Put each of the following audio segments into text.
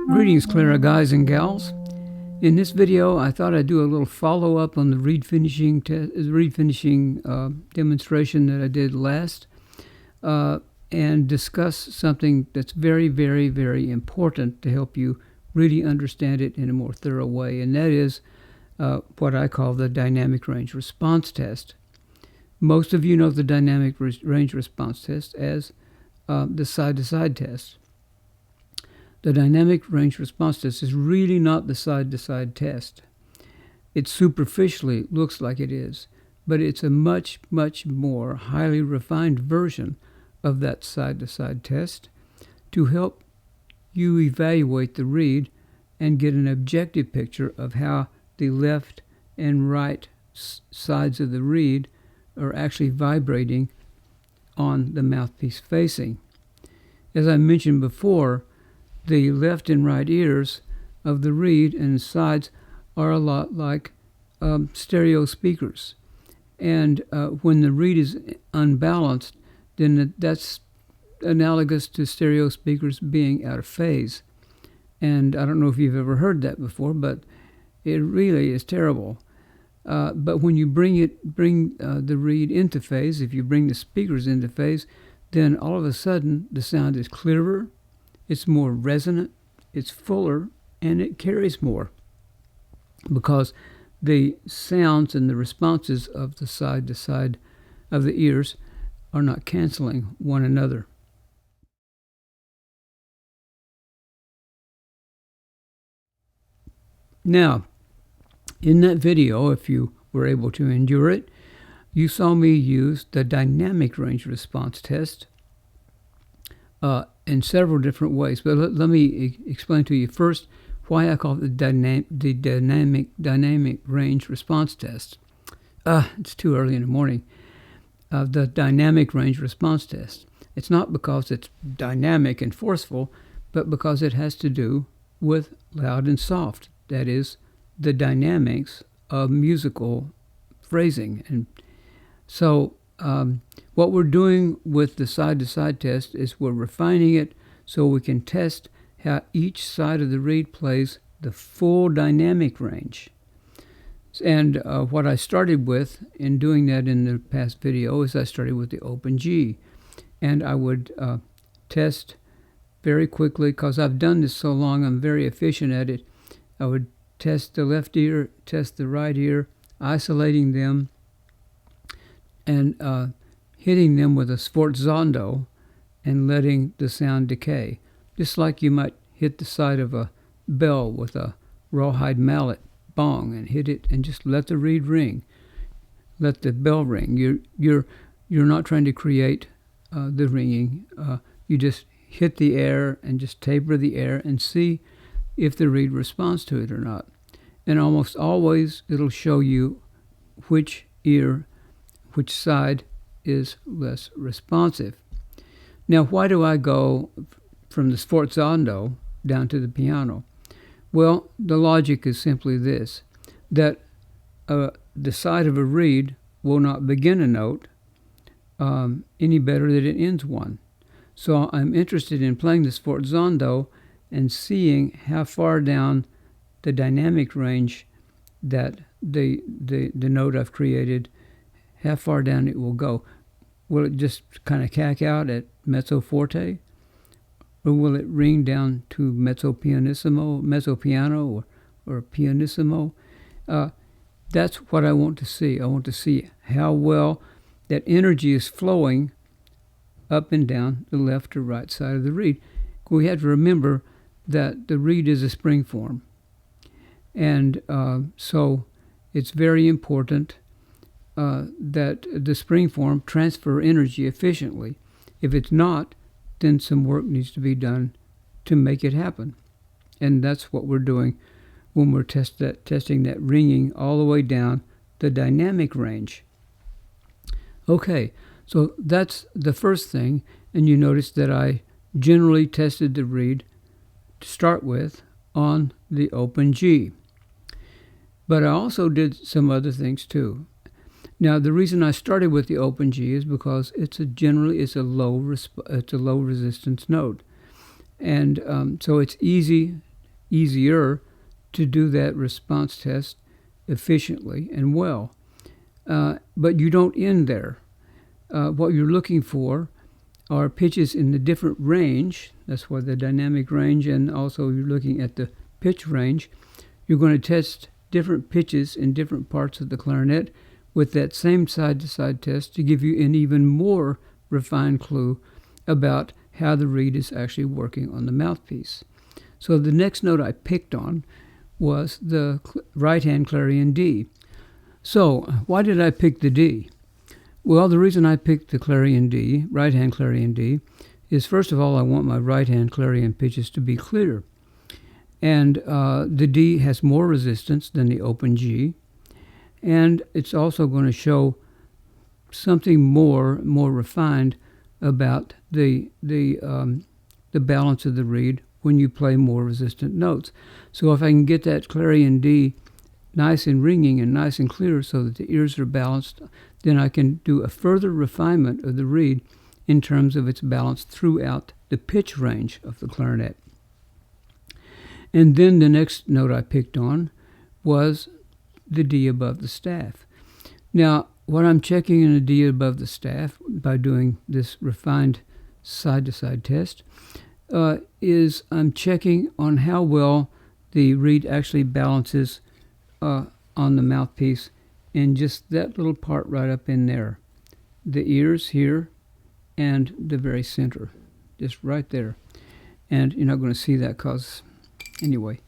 Greetings, Clara guys and gals. In this video, I thought I'd do a little follow-up on the reed finishing demonstration that I did last, and discuss something that's very, very, very important to help you really understand it in a more thorough way, and that is what I call the dynamic range response test. Most of you know the dynamic range response test as the side-to-side test. The dynamic range response test is really not the side-to-side test. It superficially looks like it is, but it's a much, much more highly refined version of that side-to-side test to help you evaluate the reed and get an objective picture of how the left and right sides of the reed are actually vibrating on the mouthpiece facing. As I mentioned before, the left and right ears of the reed and sides are a lot like stereo speakers. And when the reed is unbalanced, then that's analogous to stereo speakers being out of phase. And I don't know if you've ever heard that before, but it really is terrible. But when you bring the reed into phase, if you bring the speakers into phase, then all of a sudden the sound is clearer, it's more resonant, it's fuller, and it carries more because the sounds and the responses of the side to side of the ears are not canceling one another. Now, in that video, if you were able to endure it, you saw me use the dynamic range response test in several different ways. But let me explain to you first why I call it the dynamic range response test. It's too early in the morning. The dynamic range response test. It's not because it's dynamic and forceful, but because it has to do with loud and soft. That is, the dynamics of musical phrasing. And so what we're doing with the side-to-side test is we're refining it so we can test how each side of the reed plays the full dynamic range. And what I started with in doing that in the past video is I started with the open G. And I would test very quickly, because I've done this so long, I'm very efficient at it. I would test the left ear, test the right ear, isolating them, and hitting them with a sforzando and letting the sound decay. Just like you might hit the side of a bell with a rawhide mallet bong and hit it and just let the reed ring. Let the bell ring. You're not trying to create the ringing. You just hit the air and just taper the air and see if the reed responds to it or not. And almost always it'll show you which side is less responsive. Now, why do I go from the sforzando down to the piano? Well, the logic is simply this, that the side of a reed will not begin a note any better than it ends one. So I'm interested in playing the sforzando and seeing how far down the dynamic range that the note I've created, how far down it will go. Will it just kind of cack out at mezzo forte? Or will it ring down to mezzo piano or pianissimo? That's what I want to see. I want to see how well that energy is flowing up and down the left or right side of the reed. We have to remember that the reed is a spring form. And so it's very important that the spring form transfer energy efficiently. If it's not, then some work needs to be done to make it happen. And that's what we're doing when we're testing that ringing all the way down the dynamic range. Okay, so that's the first thing. And you notice that I generally tested the reed to start with on the open G. But I also did some other things too. Now, the reason I started with the open G is because it's a low resistance note, and so it's easier to do that response test efficiently and well. But you don't end there. What you're looking for are pitches in the different range. That's why the dynamic range, and also you're looking at the pitch range. You're going to test different pitches in different parts of the clarinet with that same side-to-side test to give you an even more refined clue about how the reed is actually working on the mouthpiece. So the next note I picked on was the right-hand clarion D. So why did I pick the D? Well, the reason I picked the clarion D, right-hand clarion D, is first of all, I want my right-hand clarion pitches to be clear. And the D has more resistance than the open G. And it's also going to show something more refined about the balance of the reed when you play more resistant notes. So if I can get that clarion D nice and ringing and nice and clear so that the ears are balanced, then I can do a further refinement of the reed in terms of its balance throughout the pitch range of the clarinet. And then the next note I picked on was the D above the staff. Now, what I'm checking in a D above the staff by doing this refined side-to-side test is I'm checking on how well the reed actually balances on the mouthpiece in just that little part right up in there. The ears here and the very center, just right there. And you're not going to see that because, anyway,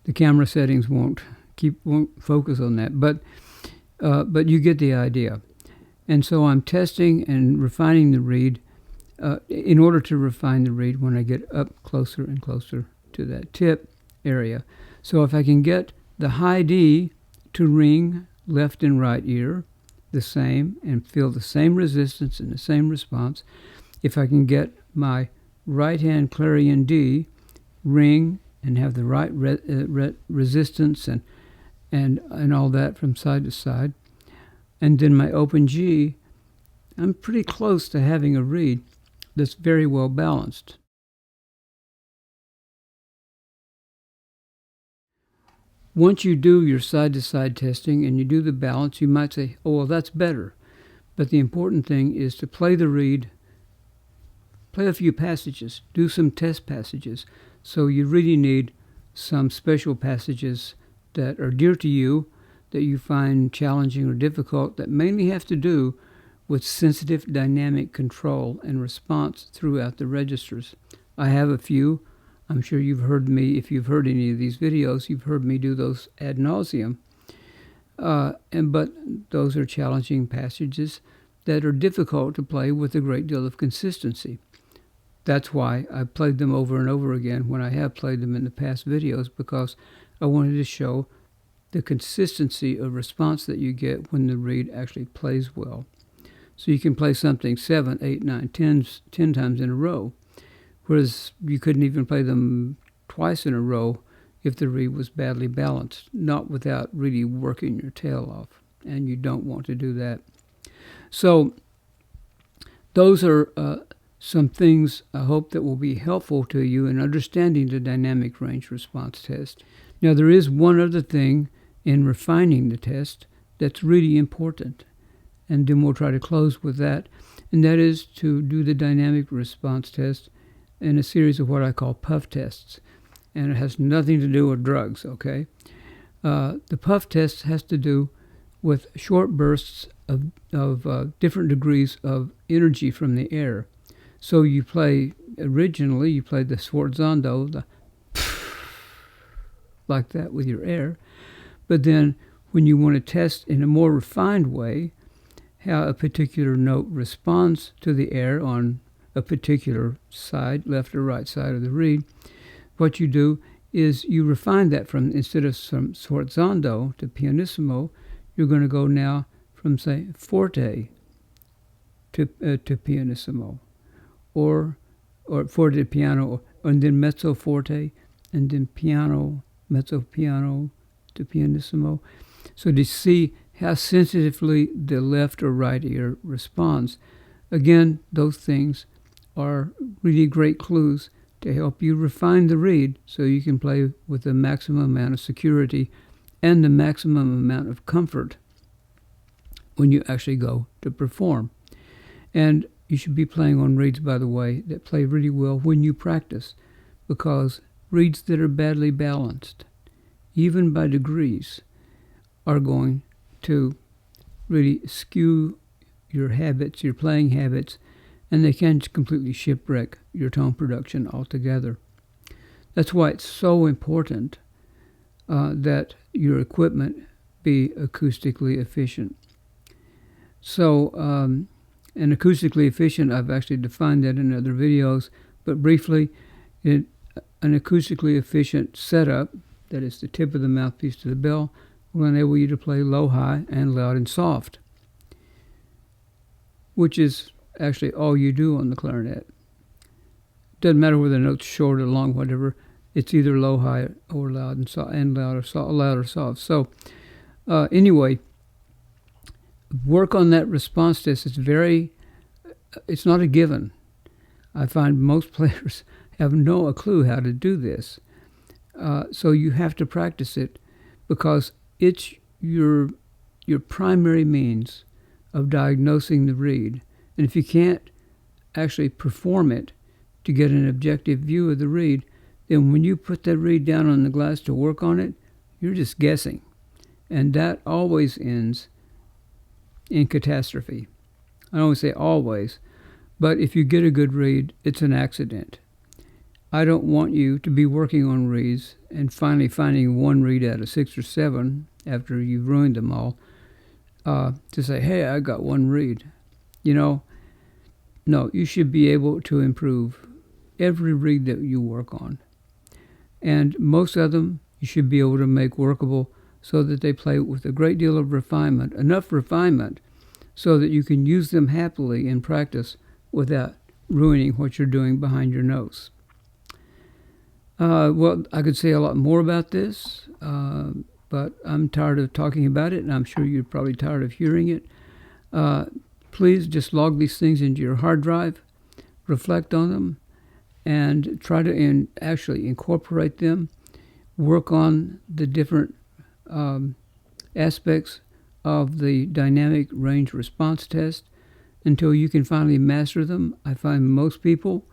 the camera settings won't focus on that. But you get the idea. And so I'm testing and refining the reed in order to refine the reed when I get up closer and closer to that tip area. So if I can get the high D to ring left and right ear the same and feel the same resistance and the same response, if I can get my right hand clarion D ring and have the right resistance and all that from side to side, and then my open G, I'm pretty close to having a reed that's very well balanced. Once you do your side-to-side testing and you do the balance, you might say, oh, well, that's better. But the important thing is to play the reed, play a few passages, do some test passages. So you really need some special passages that are dear to you, that you find challenging or difficult, that mainly have to do with sensitive dynamic control and response throughout the registers. I have a few. I'm sure you've heard me, if you've heard any of these videos, you've heard me do those ad nauseum. But those are challenging passages that are difficult to play with a great deal of consistency. That's why I played them over and over again when I have played them in the past videos, because I wanted to show the consistency of response that you get when the reed actually plays well. So you can play something 7, 8, 9, 10 times in a row, whereas you couldn't even play them twice in a row if the reed was badly balanced, not without really working your tail off, and you don't want to do that. So those are some things I hope that will be helpful to you in understanding the dynamic range response test. Now, there is one other thing in refining the test that's really important, and then we'll try to close with that, and that is to do the dynamic response test in a series of what I call puff tests, and it has nothing to do with drugs, okay? The puff test has to do with short bursts of different degrees of energy from the air. So originally you play the sforzando, the like that with your air, but then when you want to test in a more refined way how a particular note responds to the air on a particular side, left or right side of the reed, what you do is you refine that from, instead of some sforzando to pianissimo, you're going to go now from, say, forte to pianissimo, or forte to piano, and then mezzo forte, and then piano, mezzo piano, to pianissimo. So to see how sensitively the left or right ear responds. Again, those things are really great clues to help you refine the reed so you can play with the maximum amount of security and the maximum amount of comfort when you actually go to perform. And you should be playing on reeds, by the way, that play really well when you practice, because reeds that are badly balanced, even by degrees, are going to really skew your habits, your playing habits, and they can completely shipwreck your tone production altogether. That's why it's so important that your equipment be acoustically efficient. So, and acoustically efficient, I've actually defined that in other videos, but briefly, an acoustically efficient setup, that is the tip of the mouthpiece to the bell, will enable you to play low, high, and loud and soft, which is actually all you do on the clarinet. Doesn't matter whether the note's short or long, whatever. It's either low, high, or loud and soft, and loud or soft. So, anyway, work on that response test. It's not a given. I find most players have no clue how to do this. So you have to practice it, because it's your primary means of diagnosing the reed. And if you can't actually perform it to get an objective view of the reed, then when you put that reed down on the glass to work on it, you're just guessing. And that always ends in catastrophe. I don't always say always, but if you get a good reed, it's an accident. I don't want you to be working on reeds and finally finding one reed out of 6 or 7 after you've ruined them all, to say, hey, I got one reed. No, you should be able to improve every reed that you work on. And most of them you should be able to make workable so that they play with a great deal of refinement, enough refinement so that you can use them happily in practice without ruining what you're doing behind your nose. Well, I could say a lot more about this, but I'm tired of talking about it, and I'm sure you're probably tired of hearing it. Please just log these things into your hard drive, reflect on them, and try to actually incorporate them. Work on the different aspects of the dynamic range response test until you can finally master them. I find most people,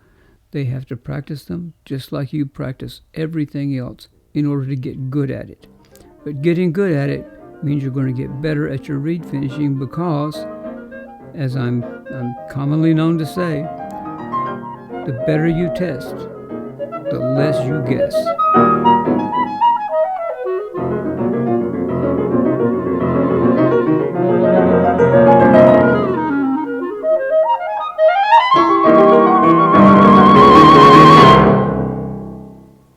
they have to practice them just like you practice everything else in order to get good at it. But getting good at it means you're going to get better at your reed finishing, because, as I'm commonly known to say, the better you test, the less you guess.